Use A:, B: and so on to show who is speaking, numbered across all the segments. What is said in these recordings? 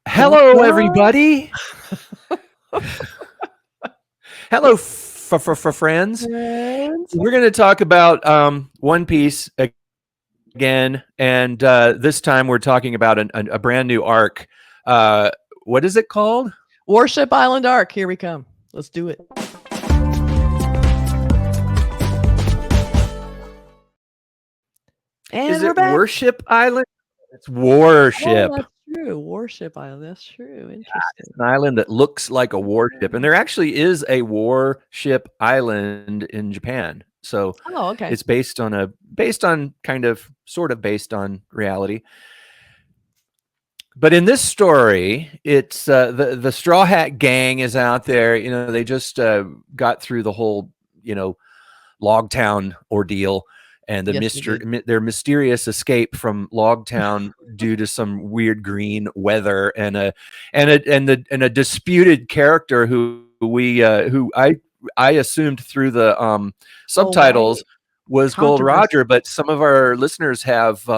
A: Hello,
B: Welcome.
A: everybody. Hello, friends.
B: Friends.
A: We're going to talk about One Piece again, and this time we're talking about a brand new arc. What is it called?
B: Warship Island Arc. Here we come. Let's do it. And
A: Is
B: we're
A: it
B: back.
A: Warship Island? It's
B: Oh,
A: Warship.
B: that's true. Warship Island. That's true.
A: It's
B: Interesting.
A: an island that looks like a warship, and there actually is a warship island in Japan. So
B: Oh, okay.
A: it's based on kind of sort of based on reality. But in this story, it's the Straw Hat Gang is out there. You know, they just got through the whole Logtown ordeal and
B: Yes, we did.
A: their mysterious escape from Logtown due to some weird green weather and a disputed character who I assumed through the
B: Oh,
A: subtitles
B: right.
A: was Gold
B: Controversy.
A: Roger, but some of our listeners have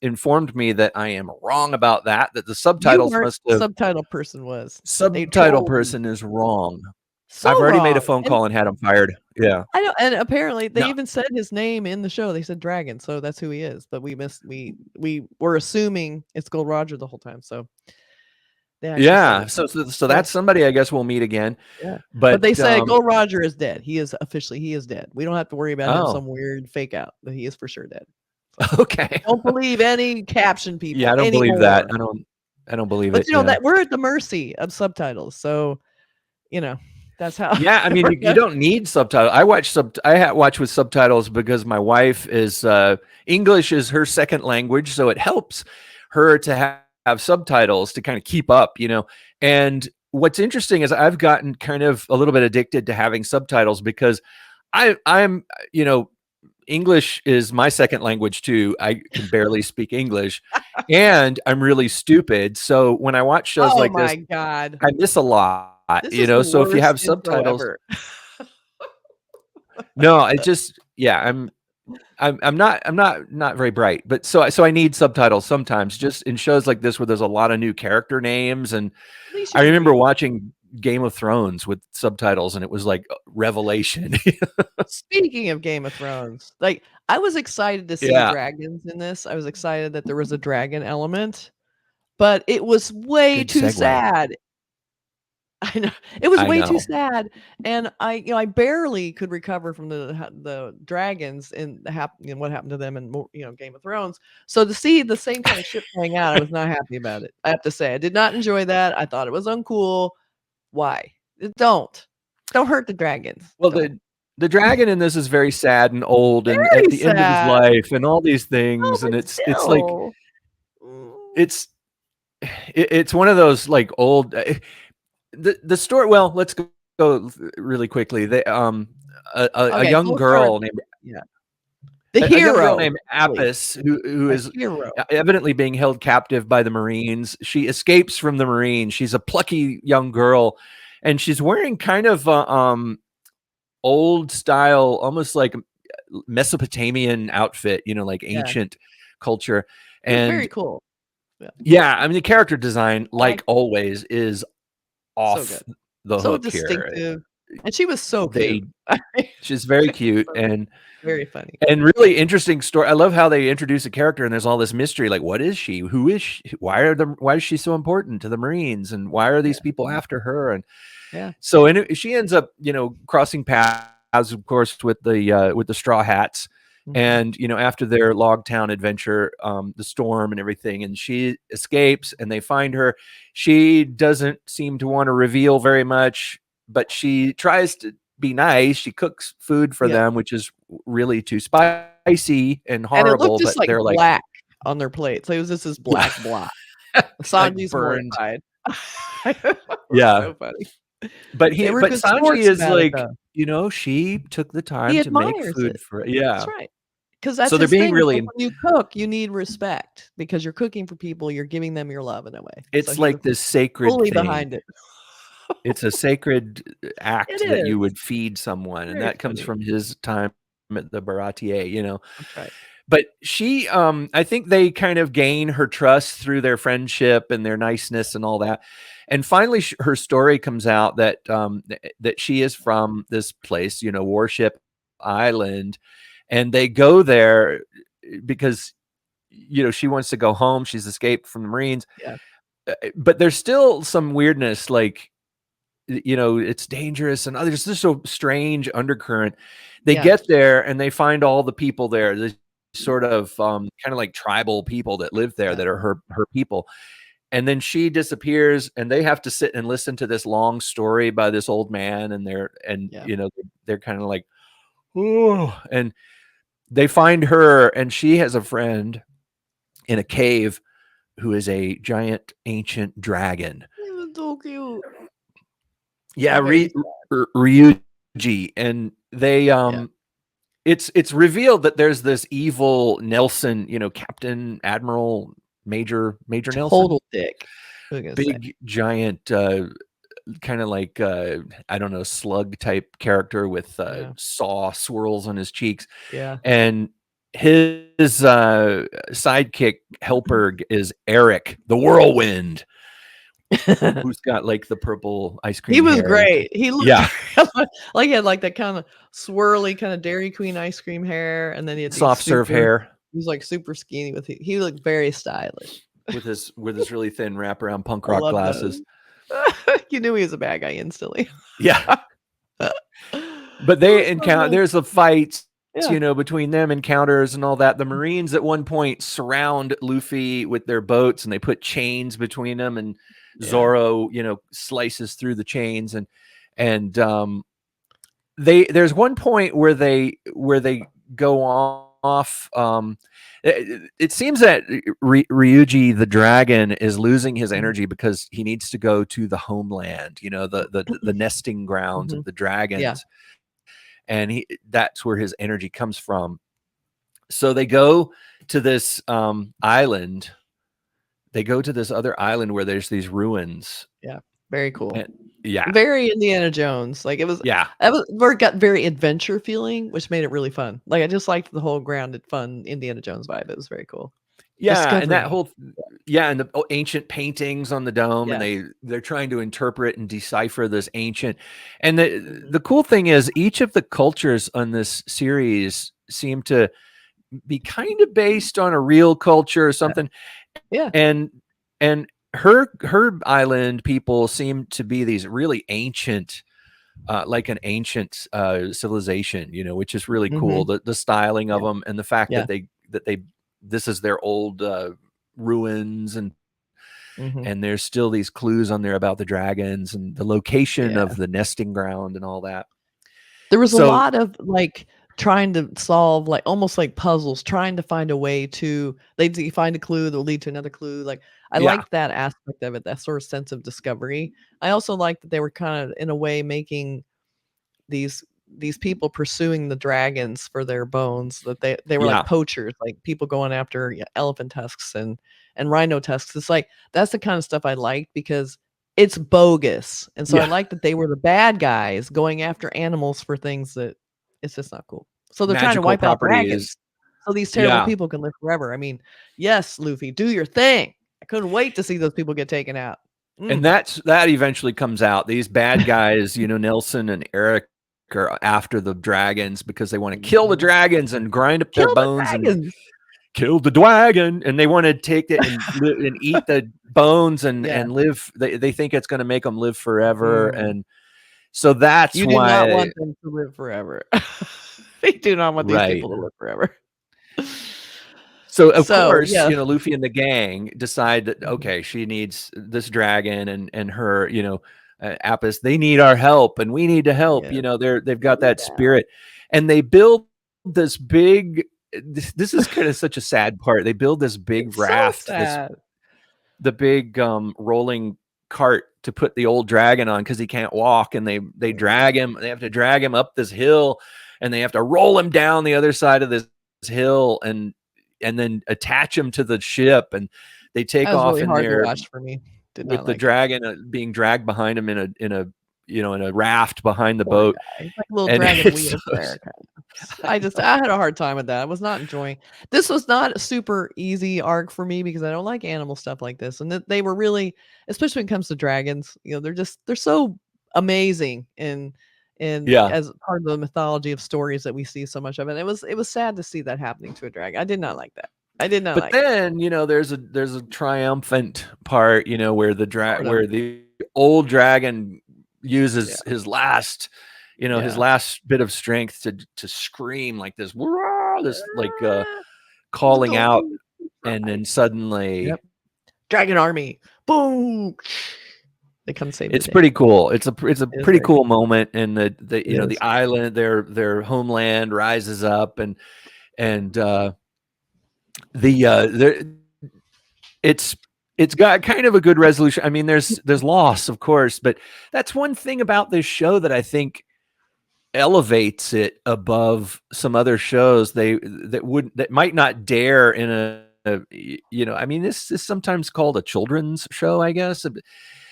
A: informed me that I am wrong about that. That the
B: You
A: subtitles
B: weren't.
A: must
B: The
A: have
B: subtitle person was. They
A: subtitle
B: trolled you.
A: person is wrong.
B: So
A: I've already made a
B: wrong.
A: phone
B: And
A: call and had him fired. Yeah.
B: I know. And apparently, they
A: No.
B: even said his name in the show. They said Dragon, so that's who he is. But we missed. We were assuming it's Gold Roger the whole time. So they actually said
A: Yeah.
B: it.
A: So
B: So
A: that's somebody I guess we'll meet again.
B: yeah. But they
A: But
B: said Gold Roger is dead. He is dead. We don't have to worry about him
A: oh,
B: some weird fake out, but he is for sure dead. So
A: okay.
B: don't believe any caption
A: Yeah,
B: people
A: I don't believe that.
B: anymore.
A: I don't believe
B: But
A: it.
B: you know
A: Yeah.
B: that we're at the mercy of subtitles. So, you know, that's how
A: Yeah, I mean you don't need subtitles. I watch with subtitles because my wife is English is her second language, so it helps her to have subtitles to kind of keep up, you know. And what's interesting is I've gotten kind of a little bit addicted to having subtitles because I'm you know English is my second language too. I can barely speak English and I'm really stupid. So when I watch shows
B: Oh
A: like this,
B: my god.
A: I miss a lot,
B: This
A: you
B: is
A: know.
B: the
A: So if you
B: worst
A: have
B: intro
A: subtitles,
B: ever.
A: no, I just yeah, I'm not very bright, but so I need subtitles sometimes just in shows like this where there's a lot of new character names. And
B: At least you
A: I
B: can
A: remember
B: read.
A: watching Game of Thrones with subtitles and it was like revelation.
B: Speaking of Game of Thrones, like, I was excited to see
A: Yeah,
B: dragons in this. I was excited that there was a dragon element, but it was way
A: good
B: too
A: segue.
B: sad. I know. It was
A: I
B: way too
A: know.
B: sad, and I barely could recover from the dragons and what happened to them in Game of Thrones. So to see the same kind of shit playing out, I was not happy about it. I have to say, I did not enjoy that. I thought it was uncool. Why? Don't hurt the dragons.
A: Well,
B: Don't.
A: the dragon in this is very sad and old and at
B: Very
A: the end of his
B: sad.
A: life and all these
B: Oh,
A: things, and
B: but
A: it's like
B: still. Mm,
A: it's it's one of those like old the story. Well, let's go really quickly. They a
B: okay, so
A: young
B: we'll start.
A: girl named
B: Yeah, the
A: a young girl
B: hero,
A: named
B: really,
A: Apis who
B: a
A: is
B: hero.
A: evidently being held captive by the Marines. She escapes from the Marines. She's a plucky young girl, and she's wearing kind of old style, almost like Mesopotamian outfit, you know, like
B: Yeah,
A: ancient culture.
B: it was very
A: And
B: cool. Yeah,
A: yeah, I mean, the character design,
B: I like
A: like always, is
B: so
A: off
B: good,
A: the
B: so
A: hook here.
B: distinctive, and she was so cute.
A: They She's very cute
B: So
A: and
B: very funny.
A: really interesting story. I love how they introduce a character and there's all this mystery. Like, what is she? Who is she? Why is she so important to the Marines? And why are
B: Yeah,
A: these people after her? And
B: yeah,
A: so she ends up, crossing paths, of course, with the Straw Hats.
B: mhm.
A: And after their Logtown adventure, the storm and everything, and she escapes, and they find her. She doesn't seem to want to reveal very much, but she tries to be nice. She cooks food for
B: Yeah,
A: them, which is really too spicy and
B: and it looked
A: horrible.
B: just
A: But
B: like
A: they're like,
B: black on their plates. It was just this
A: yeah,
B: black blot.
A: like
B: Sanji's
A: burned.
B: mortified. It was
A: Yeah,
B: so funny.
A: but
B: They were
A: but
B: good
A: Sanji
B: sports
A: is
B: about it,
A: like,
B: though.
A: she took the
B: He
A: time to make
B: admires
A: food
B: it.
A: for,
B: That's
A: yeah.
B: right. 'Cause
A: So
B: that's
A: they're
B: his
A: being
B: thing. It's
A: really
B: like when you cook, you need respect because you're cooking for people, you're giving them your love in a way. So
A: it's
B: he was
A: like this sacred
B: fully
A: thing.
B: behind it.
A: It's a sacred
B: It
A: act that you
B: is.
A: would feed someone, and
B: Very
A: that comes
B: funny.
A: from his time at the Baratier.
B: That's right.
A: but she, I think they kind of gain her trust through their friendship and their niceness and all that. And finally, her story comes out that that she is from this place, Warship Island, and they go there because she wants to go home. She's escaped from the Marines,
B: Yeah.
A: but there's still some weirdness, like it's dangerous, and there's just a strange undercurrent. They
B: Yeah.
A: get there and they find all the people there. There's sort of kind of like tribal people that live there
B: Yeah.
A: that are her people. And then she disappears, and they have to sit and listen to this long story by this old man, and
B: Yeah.
A: they're kind of like, oh, and they find her, and she has a friend in a cave who is a giant ancient dragon.
B: It was so cute.
A: Yeah,
B: Very
A: Ryuji, and they
B: Yeah.
A: it's revealed that there's this evil Nelson, Captain Admiral Major Nelson,
B: Total dick. I was gonna say.
A: big giant kind of like I don't know, slug type character with
B: Yeah.
A: saw swirls on his cheeks,
B: Yeah.
A: and his sidekick helper is Eric the Whirlwind, who's got like the purple ice cream
B: He was
A: hair.
B: great. He looked
A: Yeah.
B: like he had like that kind of swirly kind of Dairy Queen ice cream hair, and then he had these
A: Soft serve hair
B: He was like super skinny with he looked very stylish.
A: with his really thin wraparound punk
B: I
A: rock
B: love
A: glasses.
B: those. You knew he was a bad guy instantly.
A: Yeah. But they encounter, there's the fights,
B: Yeah.
A: between them, encounters and all that. The Marines at one point surround Luffy with their boats, and they put chains between them, and
B: Yeah.
A: Zoro, slices through the chains, and there's one point where they go off. It seems that Ryuji the dragon is losing his energy because he needs to go to the homeland, the nesting grounds of the dragons.
B: Yeah.
A: And that's where his energy comes from. So they go to this island. They go to this other island where there's these ruins.
B: Yeah. Very cool.
A: And, yeah.
B: Very Indiana Jones. Like it was.
A: Yeah.
B: Got very adventure feeling, which made it really fun. Like I just liked the whole grounded, fun Indiana Jones vibe. It was very cool.
A: Yeah, and that whole and the ancient paintings on the dome,
B: Yes.
A: and they're trying to interpret and decipher this ancient. And the cool thing is, each of the cultures on this series seem to be kind of based on a real culture or something.
B: Yeah.
A: And her island people seem to be these really ancient, like an ancient civilization, which is really cool. The styling of them, and the fact that they this is their old ruins, and there's still these clues on there about the dragons and the location of the nesting ground and all that.
B: There was a lot of like trying to solve like almost like puzzles, trying to find a way to you find a clue that will lead to another clue. Like I liked that aspect of it, that sort of sense of discovery. I also liked that they were kind of in a way making these people pursuing the dragons for their bones, that they were like poachers, like people going after elephant tusks and rhino tusks. It's like that's the kind of stuff I liked because it's bogus. And so I like that they were the bad guys going after animals for things that it's just not cool. So they're trying to wipe out dragons so these terrible people can live forever. I mean, yes, Luffy, do your thing. I couldn't wait to see those people get taken out.
A: And that eventually comes out. These bad guys, Nelson and Eric, are after the dragons because they want to kill the dragons and grind up their bones and kill the dragon, and they want to take it and eat the bones and live. They think it's going to make them live forever, and so that's why
B: you do not want them to live forever. They do not want these people to live forever.
A: So of course, Luffy and the gang decide that okay, she needs this dragon, and her, Apis, they need our help, and we need to help. They've got that spirit, and they build this big. This is kind of such a sad part. They build this big raft, the big rolling cart to put the old dragon on because he can't walk, and they drag him. They have to drag him up this hill, and they have to roll him down the other side of this hill, and then attach him to the ship, and they take off
B: really
A: in
B: hard
A: there
B: to watch for me.
A: with the dragon being dragged behind him in a in a raft behind the
B: Poor
A: boat.
B: guy. It's like a little
A: And
B: dragon
A: it's
B: wheels there. I had a hard time with that. I was not enjoying. This was not a super easy arc for me because I don't like animal stuff like this. And they were really, especially when it comes to dragons, they're so amazing and
A: yeah.
B: as part of the mythology of stories that we see so much of. And it was sad to see that happening to a dragon. I did not like that. I did not
A: But
B: like it.
A: then, there's a triumphant part, where
B: Sort of.
A: where the old dragon
B: Yeah.
A: uses his last, his
B: Yeah.
A: last bit of strength to scream like this, "Wah!" this like
B: Ah,
A: calling
B: don't
A: out,
B: be
A: and then
B: surprised.
A: suddenly
B: Yep. Dragon army. Boom. They come save the
A: it's
B: day.
A: pretty cool. It's a
B: It is
A: pretty
B: very
A: cool
B: cool.
A: moment, and
B: It
A: the
B: is.
A: island, their homeland rises up, and there it's it's got kind of a good resolution. I mean, there's loss, of course, but that's one thing about this show that I think elevates it above some other shows that might not dare in I mean, this is sometimes called a children's show, I guess,
B: 'Cause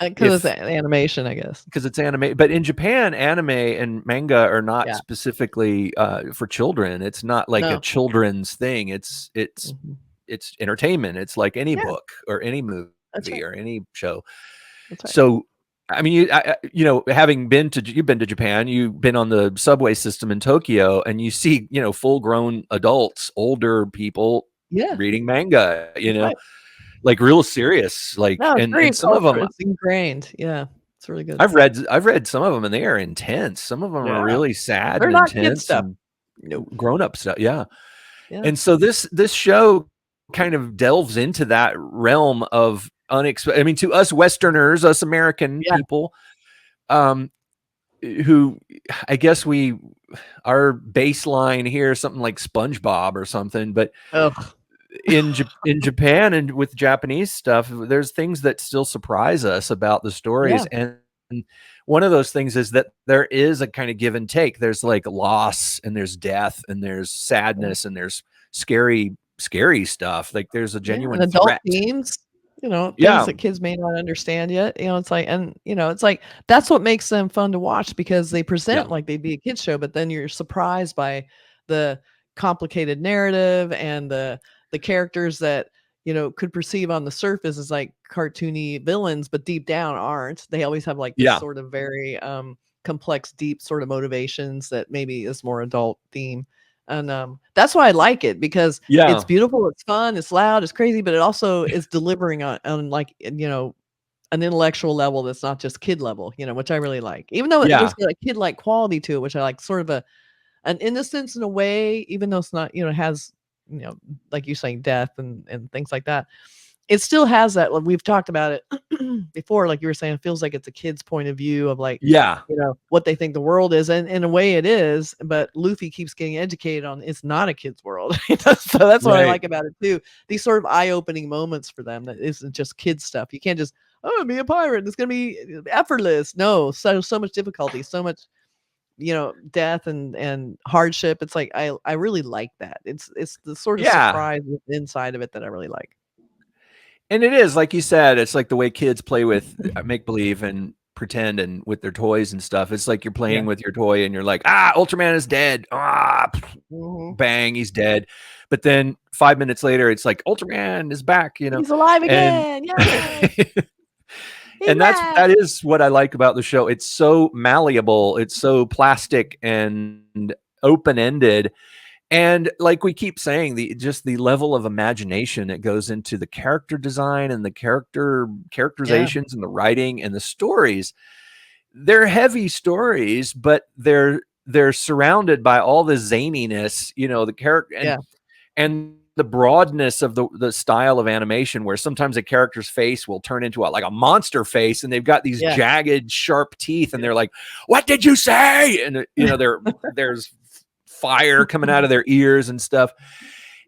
B: it's
A: if
B: a animation, I guess.
A: because it's anime. But in Japan, anime and manga are not
B: Yeah.
A: specifically for children. It's not like a
B: No.
A: children's thing.
B: Mhm.
A: It's entertainment. It's like any
B: Yeah,
A: book or any
B: that's
A: movie
B: right.
A: or any show.
B: That's right.
A: So, I mean, having you've been to Japan, you've been on the subway system in Tokyo, and you see, full grown adults, older people
B: Yeah,
A: reading manga,
B: that's right.
A: like real serious, like,
B: No, it's very
A: and some of
B: culture
A: them
B: it's ingrained. Yeah, it's really good.
A: I've read some of them, and they are intense. Some of them are
B: Yeah.
A: really sad
B: They're
A: and
B: not kid
A: intense
B: stuff.
A: and
B: Nope.
A: grown up stuff. Yeah.
B: Yeah.
A: And so this show kind of delves into that realm of unexpected. I mean, to us Westerners, us American
B: Yeah.
A: people, um, who I guess our baseline here is something like SpongeBob or something, but
B: Ugh.
A: in Japan and with Japanese stuff, there's things that still surprise us about the stories.
B: Yeah.
A: And one of those things is that there is a kind of give and take. There's like loss, and there's death, and there's
B: Yeah.
A: sadness, and there's scary stuff. Like there's a
B: Yeah, and
A: genuine
B: adult
A: threat.
B: themes, things
A: Yeah.
B: that kids may not understand yet, it's like it's like that's what makes them fun to watch because they
A: Yeah.
B: present like they'd be a kids show, but then you're surprised by the complicated narrative and the characters that, could perceive on the surface as like cartoony villains, but deep down aren't. They always have like this
A: Yeah.
B: sort of very complex, deep sort of motivations that maybe is more adult theme. And that's why I like it because it's
A: Yeah.
B: beautiful, it's fun, it's loud, it's crazy, but it also is delivering on like, an intellectual level that's not just kid level, which I really like. Even though there's
A: Yeah.
B: got a kid-like quality to it, which I like, sort of an innocence in a way, even though it's not, it has, you know, like you saying, death and things like that. It still has that, like, we've talked about it before, like you were saying, it feels like it's a kid's point of view of like,
A: Yeah.
B: what they think the world is, and in a way it is, but Luffy keeps getting educated on it's not a kid's world. So that's what I
A: Right.
B: like about it too. These sort of eye-opening moments for them that isn't just kid stuff. You can't just, oh, be a pirate. It's gonna be effortless. No, so much difficulty, so much, death and hardship. It's like I really like that. It's the sort of
A: Yeah.
B: surprise inside of it that I really like.
A: And it is, like you said, it's like the way kids play with make believe and pretend and with their toys and stuff. It's like you're
B: Yeah.
A: playing with your toy and you're like, Ultraman is dead.
B: Mhm.
A: Bang, he's dead. But then 5 minutes later, it's like Ultraman is back,
B: He's alive
A: and
B: again. Yay. He's
A: and
B: back.
A: that is what I like about the show. It's so malleable, it's so plastic and open-ended. And like we keep saying, the level of imagination that goes into the character design and the
B: Yeah.
A: characterizations and the writing and the stories. They're heavy stories, but they're surrounded by all the zaniness, the character
B: Yeah.
A: and the broadness of the style of animation, where sometimes a character's face will turn into like a monster face, and they've got these
B: Yeah.
A: jagged, sharp teeth, and
B: Yeah.
A: they're like, "What did you say?" And there's fire coming out of their ears and stuff.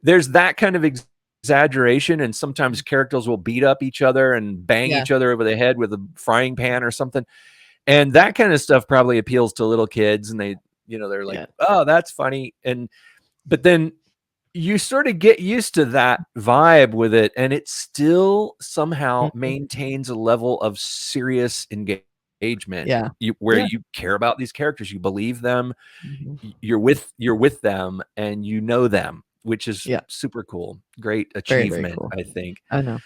A: There's that kind of exaggeration, and sometimes characters will beat up each other and bang
B: Yeah.
A: each other over the head with a frying pan or something. And that kind of stuff probably appeals to little kids, and they're like,
B: Yeah.
A: "Oh, that's funny." But then you sort of get used to that vibe with it, and it still somehow
B: Mhm.
A: maintains a level of serious engagement. engagement,
B: Yeah.
A: where
B: Yeah.
A: you care about these characters, you believe them,
B: Mhm.
A: you're with them, and you know them, which is
B: Yeah.
A: super cool. Great
B: Very, very
A: achievement,
B: cool.
A: I think.
B: I know.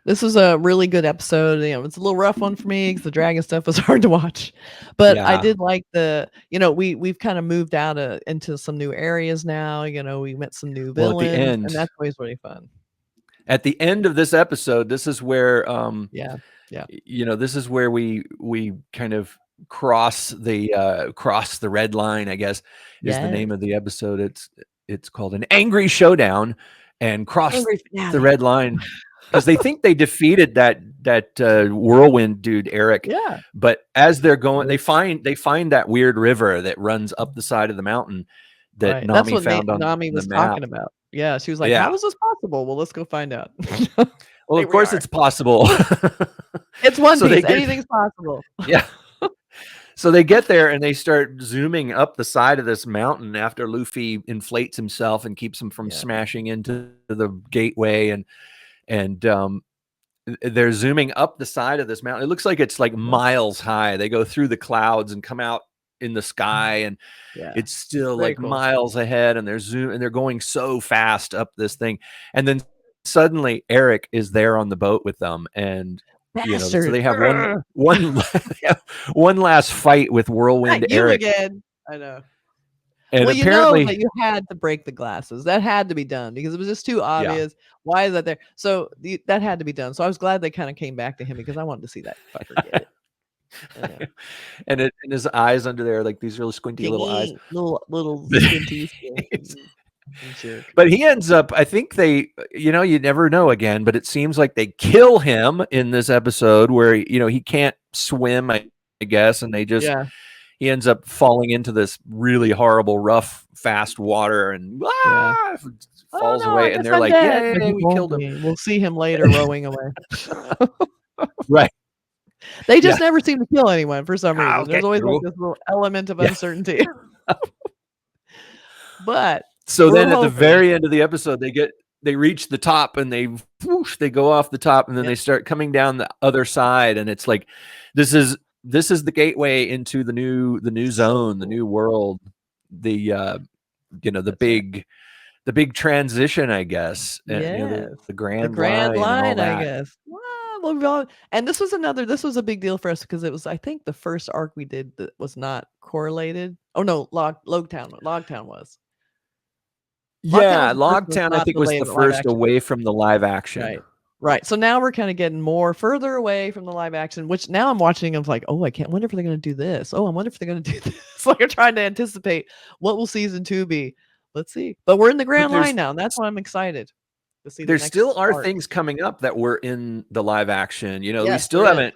B: This was a really good episode. It's a little rough one for me because the dragon stuff was hard to watch, but I
A: Yeah.
B: did like we've kind of moved out into some new areas now. We met some new
A: Well, at the
B: villains, and
A: end,
B: that's always really fun.
A: of this episode, this is where
B: Yeah, yeah,
A: this is where we kind of cross the red line, I guess is the
B: yes.
A: name of the episode. It's called An Angry Showdown, and cross
B: Angry
A: the
B: finale.
A: red line because they think they defeated that whirlwind dude Eric,
B: Yeah.
A: but as they're going,
B: Nope.
A: they find that weird river that runs up the side of the mountain that
B: Right. That's
A: Nami
B: what
A: found on
B: Nami
A: the
B: was
A: map.
B: talking about. Yeah, she was like,
A: Yeah.
B: "How is this possible?" Well, let's go find out.
A: Well,
B: Here
A: of
B: we
A: course
B: are.
A: it's possible.
B: It's One
A: So they
B: Piece.
A: get
B: Anything's possible.
A: yeah. So they get there and they start zooming up the side of this mountain after Luffy inflates himself and keeps him from
B: Yeah.
A: smashing into the gateway, and they're zooming up the side of this mountain. It looks like it's like miles high. They go through the clouds and come out in the sky, and
B: Yeah.
A: it's still
B: Very
A: like
B: cool.
A: miles ahead, and they're going so fast up this thing. And then suddenly Eric is there on the boat with them, and so
B: Bastard.
A: they have
B: Ugh.
A: one last fight with Whirlwind
B: Not you
A: Eric.
B: again. I know.
A: And
B: Well,
A: apparently,
B: that you had to break the glasses. That had to be done because it was just too
A: yeah.
B: obvious. Why is that there? So that had to be done. So I was glad they kind of came back to him because I wanted to see that fucker get it. I know.
A: And his eyes under there, like these really squinty little eyes.
B: Little squinties. Jerk.
A: But he ends up, I think you never know again, but it seems like they kill him in this episode where, he can't swim, I guess. And he ends up falling into this really horrible, rough, fast water and falls away. And they're like,
B: dead.
A: yay, we killed him.
B: We'll see him later rowing away.
A: Right.
B: They just never seem to kill anyone for some reason.
A: Okay,
B: There's always
A: cool.
B: like this little element of uncertainty. But
A: so then at the very end of the episode, they reach the top and they go off the top, and then they start coming down the other side, and it's like this is the gateway into the new zone, the new world, the big transition, I guess.
B: Yeah,
A: the grand
B: line, I guess. And this was a big deal for us because it was, I think, the first arc we did that was not correlated. Oh no, Logtown was.
A: Logtown, I think, was the first away from the live action.
B: Right. So now we're kind of getting more further away from the live action, which now I'm watching. I'm like, oh, I can't wonder if they're going to do this. Oh, I wonder if they're going to do this. Like, I'm trying to anticipate what will season 2 be. Let's see. But we're in the grand line now, and that's why I'm excited to see.
A: There still are things coming up that were in the live action. We still haven't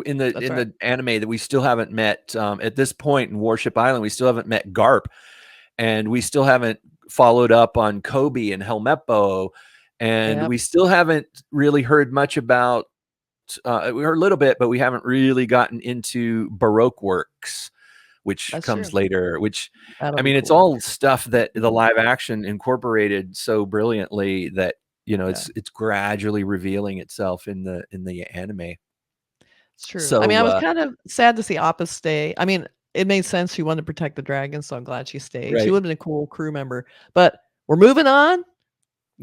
A: in the anime that we still haven't met at this point in Warship Island. We still haven't met Garp, and we still haven't followed up on Kobe and Helmeppo, and we still haven't really heard much about. We heard a little bit, but we haven't really gotten into Baroque Works, which comes later. Which it's all stuff that the live action incorporated so brilliantly that it's gradually revealing itself in the anime.
B: It's true.
A: So,
B: I was kind of sad to see Appa stay. It made sense. She wanted to protect the dragon, so I'm glad she stayed. Right. She would have been a cool crew member. But we're moving on,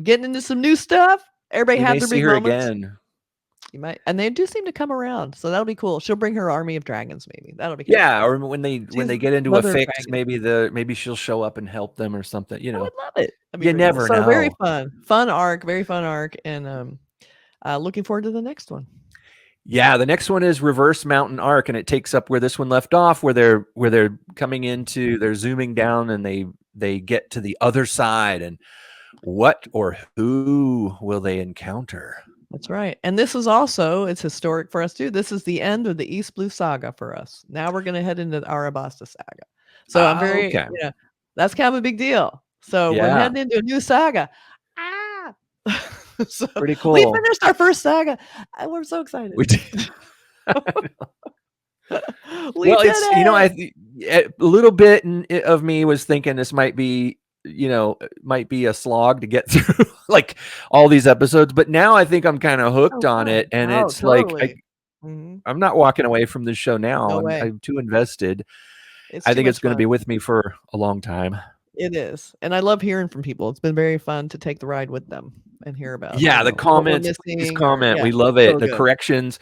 B: getting into some new stuff. Everybody had their big moments.
A: Again.
B: You might, and they do seem to come around, so that'll be cool. She'll bring her army of dragons, maybe. That'll be cool.
A: Yeah, or when they get into a fix, maybe she'll show up and help them or something. I would
B: love it.
A: You never know.
B: Very fun arc, and looking forward to the next one.
A: Yeah, the next one is Reverse Mountain Arc, and it takes up where this one left off, where they're coming into, they're zooming down, and they get to the other side, and what or who will they encounter?
B: That's right. And this is also, it's historic for us too. This is the end of the East Blue Saga for us. Now we're going to head into the Arabasta Saga. So I'm very, that's kind of a big deal. So we're heading into a new saga. So
A: pretty cool.
B: We finished our first saga. We're so excited.
A: We did. A little bit of me was thinking this might be a slog to get through like all these episodes, but now I think I'm kind of hooked on it, and it's totally.
B: Mhm.
A: I'm not walking away from this show now.
B: No way.
A: I'm too invested.
B: It's
A: I
B: too
A: think it's
B: much
A: going to be
B: fun.
A: with me for a long time.
B: It is, and I love hearing from people. It's been very fun to take the ride with them and hear about,
A: Yeah, the
B: what we're
A: comments, please
B: missing or
A: comment.
B: yeah,
A: We love it.
B: so
A: The
B: good.
A: corrections.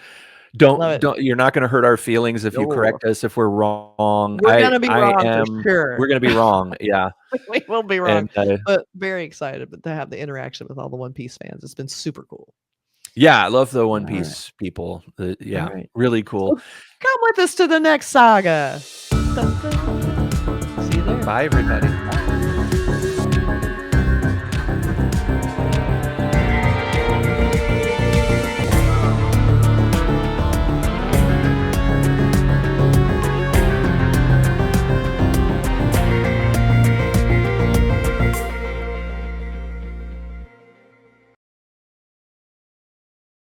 B: Love it.
A: You're not going to hurt our feelings if you
B: No.
A: correct us if we're wrong.
B: We're gonna be
A: I
B: wrong for
A: am.
B: sure.
A: We're going to be wrong. Yeah.
B: We will be wrong,
A: And
B: but very excited to have the interaction with all the One Piece fans. It's been super cool.
A: yeah, I love the One
B: Alright.
A: Piece people. Yeah,
B: Alright.
A: really
B: So
A: cool.
B: come with us to the next saga. Dun, dun. See you there.
A: Bye, everybody.